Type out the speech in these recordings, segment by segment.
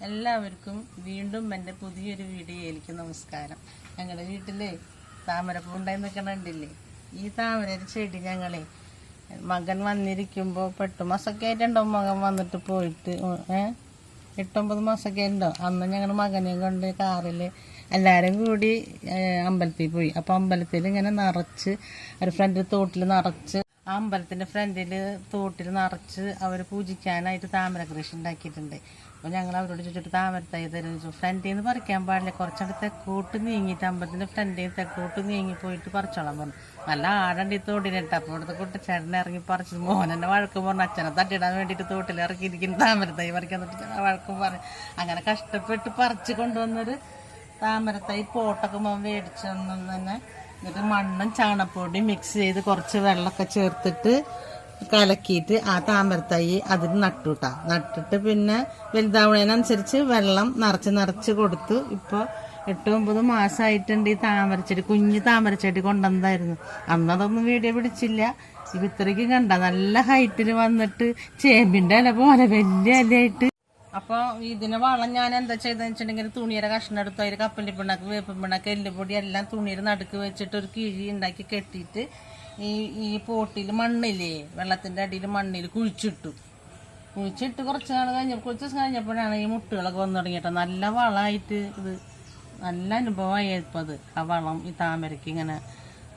എല്ലാവർക്കും വീണ്ടും എൻ്റെ പുതിയൊരു വീഡിയോയിലേക്ക് നമസ്കാരം. ഞങ്ങളുടെ വീട്ടിലെ താമരപ്പൂ ഉണ്ടായി നിൽക്കണുണ്ടില്ലേ, ഈ താമര ചെടി ഞങ്ങളെ മകൻ വന്നിരിക്കുമ്പോൾ 8 മാസമൊക്കെ ആയിട്ടുണ്ടാവും. മകൻ വന്നിട്ട് പോയിട്ട് 8-9 മാസമൊക്കെ ഉണ്ടോ. അന്ന് ഞങ്ങൾ മകനെയും കൊണ്ട് കാറിൽ എല്ലാവരും കൂടി അമ്പലത്തിൽ പോയി. അപ്പോൾ അമ്പലത്തിൽ ഇങ്ങനെ നിറച്ച് ഒരു ഫ്രണ്ടിൽ തോട്ടിൽ നിറച്ച്, ആ അമ്പലത്തിൻ്റെ ഫ്രണ്ടിൽ തോട്ടിൽ നിറച്ച് അവർ പൂജിക്കാനായിട്ട് താമര കൃഷി ഉണ്ടാക്കിയിട്ടുണ്ട്. അപ്പോൾ ഞങ്ങൾ അവരോട് ചോദിച്ചിട്ട് താമര തൈ തരും ചോദിച്ചു. ഫ്രണ്ടിൽ നിന്ന് പറിക്കാൻ പാടില്ല, കുറച്ചങ്ങ് തെക്കോട്ട് നീങ്ങിയിട്ട് അമ്പലത്തിൻ്റെ ഫ്രണ്ടിൽ തെക്കോട്ട് നീങ്ങി പോയിട്ട് പറിച്ചോളാൻ പറഞ്ഞു. നല്ല ആടണ്ടി തോടിനിട്ട്. അപ്പോൾ ഇവിടുത്തെ കുട്ടിച്ചേട്ടനെ ഇറങ്ങി പറിച്ചു. മോഹനെന്നെ വഴക്കും പറഞ്ഞു, അച്ഛനെ തട്ടിയിടാൻ വേണ്ടിയിട്ട് തോട്ടിൽ ഇറക്കിയിരിക്കുന്നു താമര തൈ പറിക്കാൻ തൊട്ട് വഴക്കും പറഞ്ഞു. അങ്ങനെ കഷ്ടപ്പെട്ട് പറിച്ച് കൊണ്ടുവന്നൊരു താമര തൈ പോട്ടൊക്കെ മേടിച്ചു തന്നെ. എന്നിട്ട് മണ്ണും ചാണകപ്പൊടിയും മിക്സ് ചെയ്ത് കുറച്ച് വെള്ളമൊക്കെ ചേർത്തിട്ട് കലക്കിയിട്ട് ആ താമരത്തൈ അതിൽ നട്ടുട്ടാ. നട്ടിട്ട് പിന്നെ വലുതാവുന്നതിനനുസരിച്ച് വെള്ളം നിറച്ച് കൊടുത്തു. ഇപ്പോൾ 8-9 മാസമായിട്ടുണ്ട് ഈ താമരച്ചെടി. കുഞ്ഞ് താമരച്ചെടി കൊണ്ടുവന്നതായിരുന്നു. അന്നതൊന്നും വീഡിയോ പിടിച്ചില്ല. ഇത് ഇത്രയ്ക്കും കണ്ട നല്ല ഹൈറ്റിൽ വന്നിട്ട് ചേമ്പിൻ്റെ ഇല പോലെ വലിയ ഇലയായിട്ട്. അപ്പോൾ ഇതിന് വളം ഞാൻ എന്താ ചെയ്തതെന്ന് വെച്ചിട്ടുണ്ടെങ്കിൽ തുണിയുടെ കഷ്ണം എടുത്തു അതിൽ കപ്പലി പിണ്ണാക്ക്, വേപ്പിൻ പിണ്ണാക്ക്, എല്ലുപൊടി എല്ലാം തുണിയുടെ നടുക്ക് വെച്ചിട്ട് ഒരു കിഴി ഉണ്ടാക്കി കെട്ടിയിട്ട് ഈ പോട്ടിൽ മണ്ണില്ലേ, വെള്ളത്തിൻ്റെ അടിയിൽ മണ്ണിൽ കുഴിച്ചിട്ടു കുറച്ച് നാൾ കുറച്ച് ദിവസം കഴിഞ്ഞപ്പോഴാണ് ഈ മുട്ടുകളൊക്കെ വന്നു തുടങ്ങിയിട്ട് നല്ല വളമായിട്ട്. ഇത് നല്ല അനുഭവമായി. ഇപ്പോൾ അത് ആ വളം ഈ താമരയ്ക്ക് ഇങ്ങനെ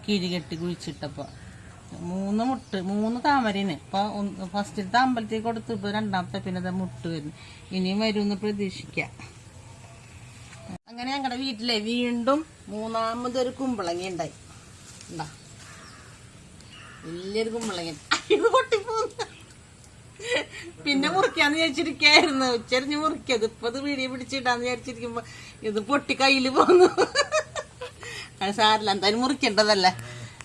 കിഴി കെട്ടി കുഴിച്ചിട്ടപ്പോൾ 3 താമരന്. ഇപ്പോൾ ഫസ്റ്റിലത്തെ അമ്പലത്തിൽ കൊടുത്തു. ഇപ്പോൾ രണ്ടാമത്തെ പിന്നെ മുട്ട് വരുന്നു. ഇനിയും വരുമെന്ന് പ്രതീക്ഷിക്കാം. അങ്ങനെ ഞങ്ങളുടെ വീട്ടിലെ വീണ്ടും 3ാമതൊരു കുമ്പളങ്ങ ഉണ്ടായി. ഉണ്ടാ വലിയൊരു കുമ്പളങ്ങ. ഇത് പൊട്ടിപ്പോന്നു. പിന്നെ മുറിക്കാന്ന് വിചാരിച്ചിരിക്കായിരുന്നു. ഉച്ചരിഞ്ഞ് മുറിക്കത്. ഇപ്പൊ ഇത് വീഡിയോ പിടിച്ചിട്ടാന്ന് വിചാരിച്ചിരിക്കുമ്പോ ഇത് പൊട്ടി കയ്യില് പോന്നു. അത് സാരില്ല, എന്തായാലും മുറിക്കേണ്ടതല്ലേ.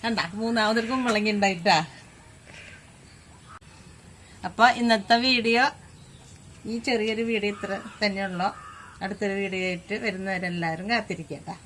കണ്ടാ 3ാമതൊരു കുമ്പളങ്ങ ഉണ്ടായിട്ടാ. അപ്പൊ ഇന്നത്തെ വീഡിയോ, ഈ ചെറിയൊരു വീഡിയോ ഇത്ര തന്നെയുള്ളൂ. അടുത്തൊരു വീഡിയോ ആയിട്ട് വരുന്നവരെല്ലാവരും കാത്തിരിക്കട്ടാ.